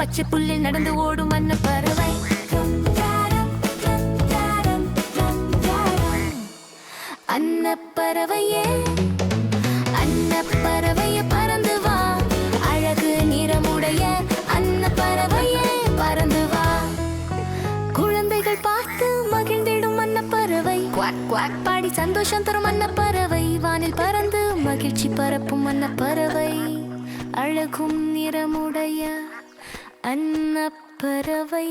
பச்சை புல்லில் நடந்து ஓடும் அன்னப்பறவை. அன்னப்பறவையே அன்னப்பறவையே பறந்து வா, அழகு நிறமுடைய அன்னப்பறவையே பறந்து வா. குழந்தைகள் பார்த்து மகிழ்ந்திடும் அன்னப்பறவை, குவாக் குவாக் பாடி சந்தோஷம் தரும் அன்னப்பறவை. வானில் பறந்து மகிழ்ச்சி பரப்பும் அன்னப்பறவை, அழகும் நிறமுடைய அன்னப்பறவை.